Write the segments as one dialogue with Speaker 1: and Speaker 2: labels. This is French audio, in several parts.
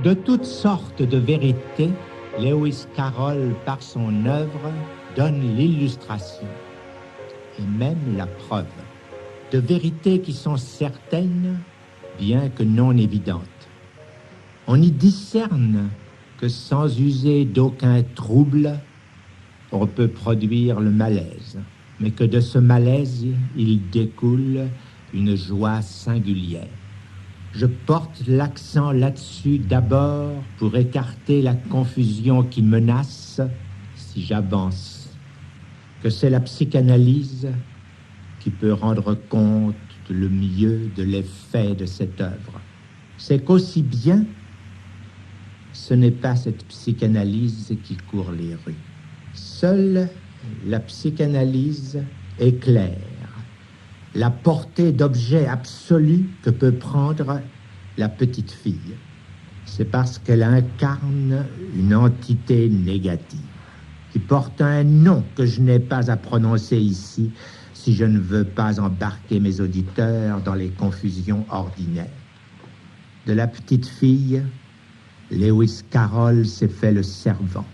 Speaker 1: De toutes sortes de vérités, Lewis Carroll, par son œuvre, donne l'illustration et même la preuve de vérités qui sont certaines, bien que non évidentes. On y discerne que sans user d'aucun trouble, on peut produire le malaise, mais que de ce malaise, il découle une joie singulière. Je porte l'accent là-dessus d'abord pour écarter la confusion qui menace si j'avance, que c'est la psychanalyse qui peut rendre compte le mieux de l'effet de cette œuvre. C'est qu'aussi bien, ce n'est pas cette psychanalyse qui court les rues. Seule la psychanalyse éclaire la portée d'objet absolu que peut prendre la petite fille. C'est parce qu'elle incarne une entité négative qui porte un nom que je n'ai pas à prononcer ici si je ne veux pas embarquer mes auditeurs dans les confusions ordinaires. De la petite fille, Lewis Carroll s'est fait le servant.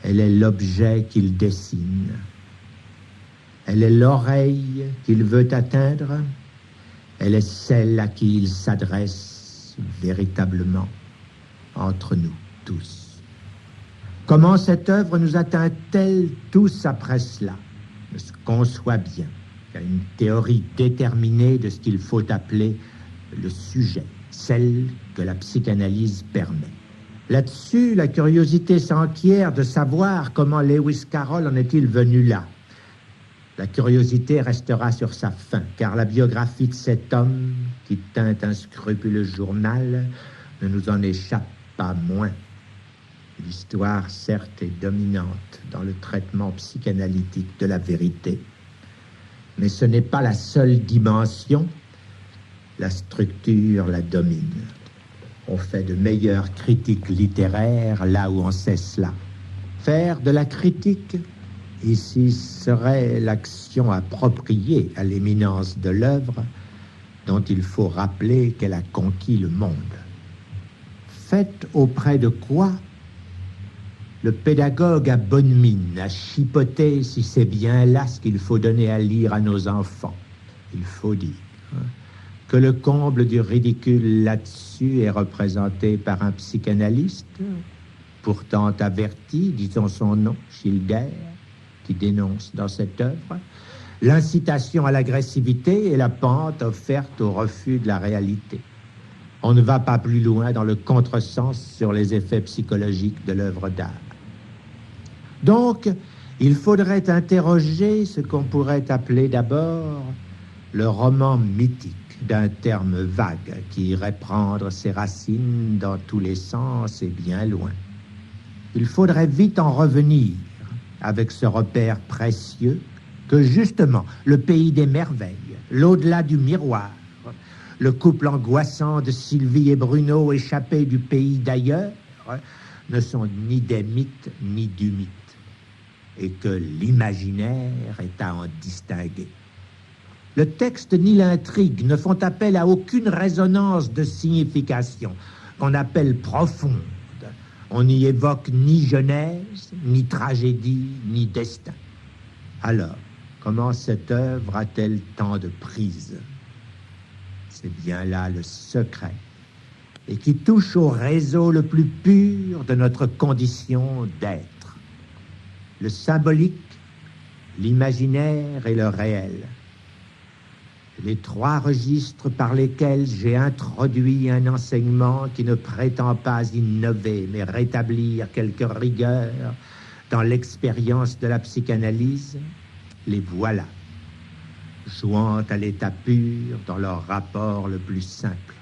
Speaker 1: Elle est l'objet qu'il dessine. Elle est l'oreille qu'il veut atteindre. Elle est celle à qui il s'adresse véritablement entre nous tous. Comment cette œuvre nous atteint-elle tous après cela? Je conçois bien qu'il y a une théorie déterminée de ce qu'il faut appeler le sujet, celle que la psychanalyse permet. Là-dessus, la curiosité s'enquiert de savoir comment Lewis Carroll en est-il venu là. La curiosité restera sur sa fin, car la biographie de cet homme qui teinte un scrupuleux journal ne nous en échappe pas moins. L'histoire, certes, est dominante dans le traitement psychanalytique de la vérité, mais ce n'est pas la seule dimension. La structure la domine. On fait de meilleures critiques littéraires là où on sait cela. Faire de la critique, ici, serait l'action appropriée à l'éminence de l'œuvre dont il faut rappeler qu'elle a conquis le monde. Faites auprès de quoi le pédagogue a bonne mine à chipoter si c'est bien là ce qu'il faut donner à lire à nos enfants. Il faut dire que le comble du ridicule là-dessus est représenté par un psychanalyste, pourtant averti, disons son nom, Schilder, qui dénonce dans cette œuvre l'incitation à l'agressivité et la pente offerte au refus de la réalité. On ne va pas plus loin dans le contresens sur les effets psychologiques de l'œuvre d'art. Donc, il faudrait interroger ce qu'on pourrait appeler d'abord le roman mythique, d'un terme vague qui irait prendre ses racines dans tous les sens et bien loin. Il faudrait vite en revenir avec ce repère précieux que justement le pays des merveilles, l'au-delà du miroir, le couple angoissant de Sylvie et Bruno échappés du pays d'ailleurs, ne sont ni des mythes ni du mythe, et que l'imaginaire est à en distinguer. Le texte ni l'intrigue ne font appel à aucune résonance de signification qu'on appelle profonde. On n'y évoque ni genèse, ni tragédie, ni destin. Alors, comment cette œuvre a-t-elle tant de prise? C'est bien là le secret, et qui touche au réseau le plus pur de notre condition d'être. Le symbolique, l'imaginaire et le réel. Les trois registres par lesquels j'ai introduit un enseignement qui ne prétend pas innover, mais rétablir quelque rigueur dans l'expérience de la psychanalyse, les voilà, jouant à l'état pur dans leur rapport le plus simple.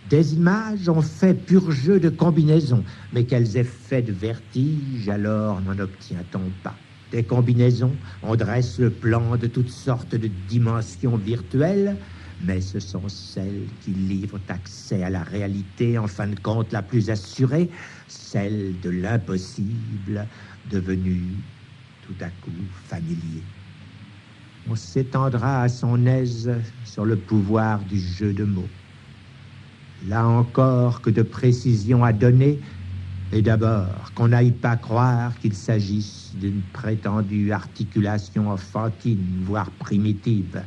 Speaker 1: Des images ont fait pur jeu de combinaison, mais quels effets de vertige alors n'en obtient-on pas? Des combinaisons, on dresse le plan de toutes sortes de dimensions virtuelles, mais ce sont celles qui livrent accès à la réalité, en fin de compte la plus assurée, celle de l'impossible, devenu tout à coup familier. On s'étendra à son aise sur le pouvoir du jeu de mots. Là encore, que de précision à donner, et d'abord, qu'on n'aille pas croire qu'il s'agisse d'une prétendue articulation enfantine, voire primitive.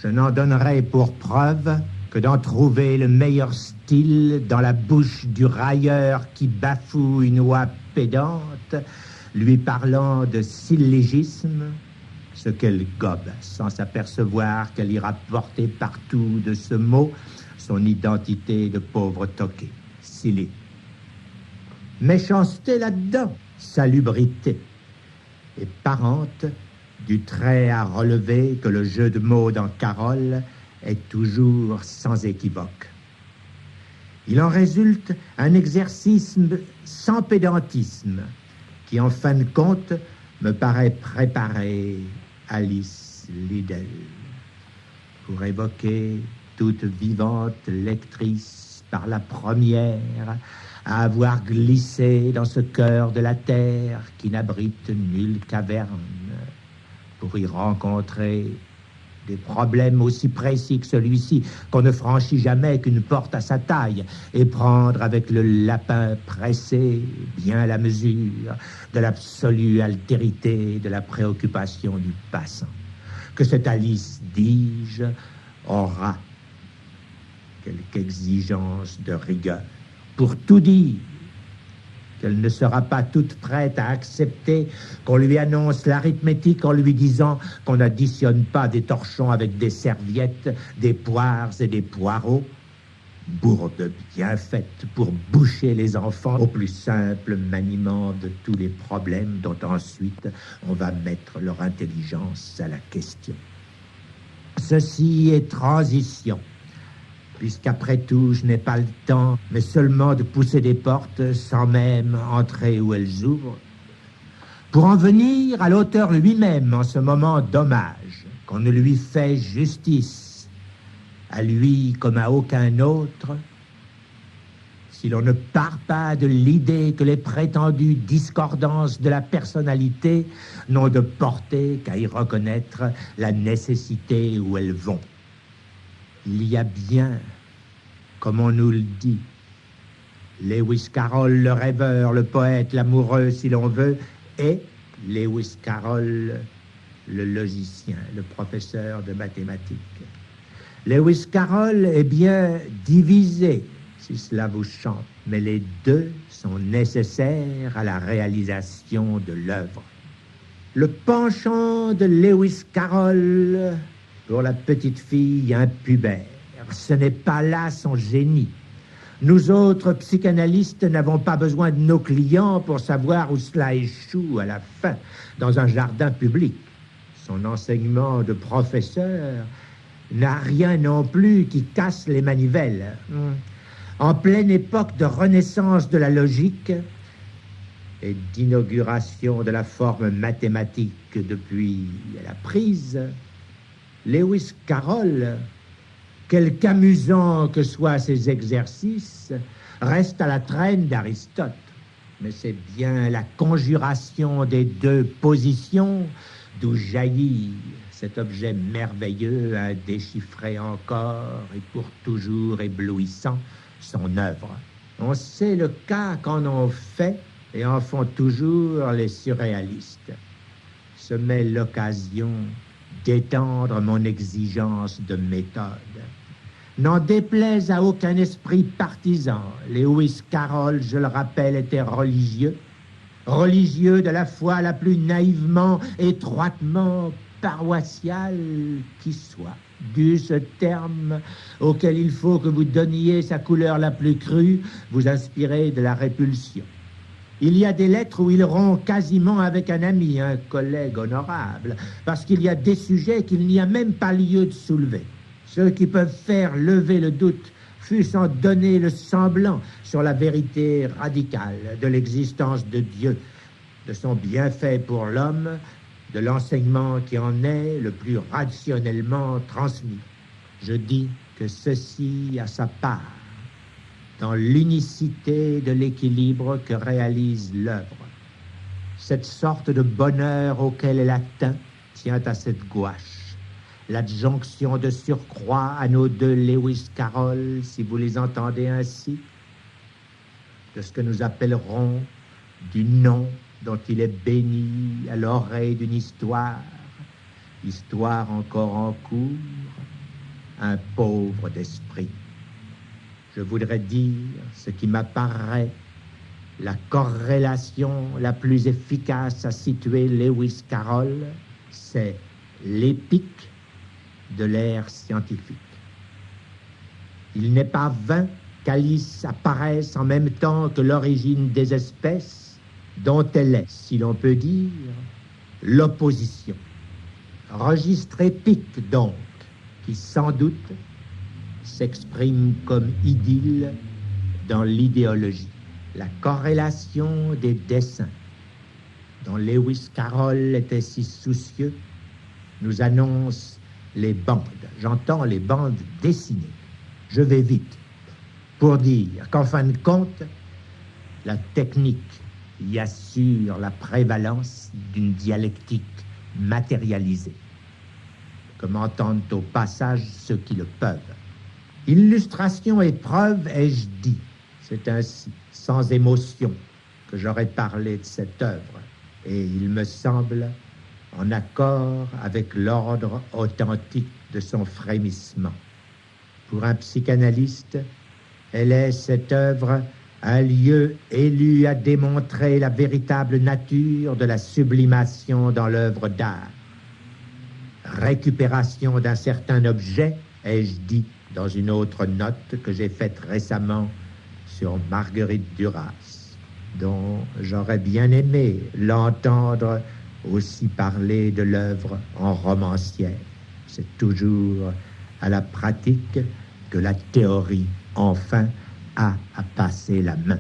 Speaker 1: Je n'en donnerai pour preuve que d'en trouver le meilleur style dans la bouche du railleur qui bafoue une oie pédante, lui parlant de syllégisme, ce qu'elle gobe, sans s'apercevoir qu'elle ira porter partout de ce mot son identité de pauvre toqué, silly. Méchanceté là-dedans, salubrité, et parente du trait à relever que le jeu de mots dans Carole est toujours sans équivoque. Il en résulte un exercice sans pédantisme qui, en fin de compte, me paraît préparer Alice Liddell pour évoquer toute vivante lectrice par la première à avoir glissé dans ce cœur de la terre qui n'abrite nulle caverne, pour y rencontrer des problèmes aussi précis que celui-ci, qu'on ne franchit jamais qu'une porte à sa taille, et prendre avec le lapin pressé bien la mesure de l'absolue altérité de la préoccupation du passant. Que cette Alice, dis-je, aura quelque exigence de rigueur pour tout dire, qu'elle ne sera pas toute prête à accepter qu'on lui annonce l'arithmétique en lui disant qu'on n'additionne pas des torchons avec des serviettes, des poires et des poireaux, bourde bien faite pour boucher les enfants au plus simple maniement de tous les problèmes dont ensuite on va mettre leur intelligence à la question. Ceci est transition, puisqu'après tout, je n'ai pas le temps, mais seulement de pousser des portes sans même entrer où elles ouvrent, pour en venir à l'auteur lui-même en ce moment d'hommage, qu'on ne lui fait justice, à lui comme à aucun autre, si l'on ne part pas de l'idée que les prétendues discordances de la personnalité n'ont de portée qu'à y reconnaître la nécessité où elles vont. Il y a bien, comme on nous le dit, Lewis Carroll, le rêveur, le poète, l'amoureux, si l'on veut, et Lewis Carroll, le logicien, le professeur de mathématiques. Lewis Carroll est bien divisé, si cela vous chante, mais les deux sont nécessaires à la réalisation de l'œuvre. Le penchant de Lewis Carroll pour la petite fille impubère, ce n'est pas là son génie. Nous autres psychanalystes n'avons pas besoin de nos clients pour savoir où cela échoue à la fin, dans un jardin public. Son enseignement de professeur n'a rien non plus qui casse les manivelles. En pleine époque de renaissance de la logique et d'inauguration de la forme mathématique depuis la prise, Lewis Carroll, quelque amusant que soient ses exercices, reste à la traîne d'Aristote. Mais c'est bien la conjuration des deux positions d'où jaillit cet objet merveilleux à déchiffrer encore et pour toujours éblouissant son œuvre. On sait le cas qu'en ont fait et en font toujours les surréalistes. Se met l'occasion d'étendre mon exigence de méthode. N'en déplaise à aucun esprit partisan, Lewis Carroll, je le rappelle, était religieux de la foi la plus naïvement, étroitement paroissiale qui soit. Dû ce terme auquel il faut que vous donniez sa couleur la plus crue, vous inspirez de la répulsion. Il y a des lettres où il rompt quasiment avec un ami, un collègue honorable, parce qu'il y a des sujets qu'il n'y a même pas lieu de soulever. Ceux qui peuvent faire lever le doute, fût-ce en donner le semblant sur la vérité radicale de l'existence de Dieu, de son bienfait pour l'homme, de l'enseignement qui en est le plus rationnellement transmis. Je dis que ceci a sa part dans l'unicité de l'équilibre que réalise l'œuvre. Cette sorte de bonheur auquel elle atteint tient à cette gouache. l'adjonction de surcroît à nos deux Lewis Carroll, si vous les entendez ainsi, de ce que nous appellerons du nom dont il est béni à l'oreille d'une histoire encore en cours, un pauvre d'esprit. Je voudrais dire ce qui m'apparaît la corrélation la plus efficace à situer Lewis Carroll, c'est l'épique de l'ère scientifique. Il n'est pas vain qu'Alice apparaisse en même temps que l'origine des espèces, dont elle est, si l'on peut dire, l'opposition. Registre épique, donc, qui sans doute s'exprime comme idylle dans l'idéologie. La corrélation des dessins, dont Lewis Carroll était si soucieux, nous annonce les bandes. J'entends les bandes dessinées. Je vais vite pour dire qu'en fin de compte, la technique y assure la prévalence d'une dialectique matérialisée, comme entendent au passage ceux qui le peuvent. Illustration et preuve, ai-je dit, c'est ainsi, sans émotion, que j'aurais parlé de cette œuvre, et il me semble en accord avec l'ordre authentique de son frémissement. Pour un psychanalyste, elle est, cette œuvre, un lieu élu à démontrer la véritable nature de la sublimation dans l'œuvre d'art. Récupération d'un certain objet, ai-je dit dans une autre note que j'ai faite récemment sur Marguerite Duras, dont j'aurais bien aimé l'entendre aussi parler de l'œuvre en romancière. C'est toujours à la pratique que la théorie, enfin, a à passer la main.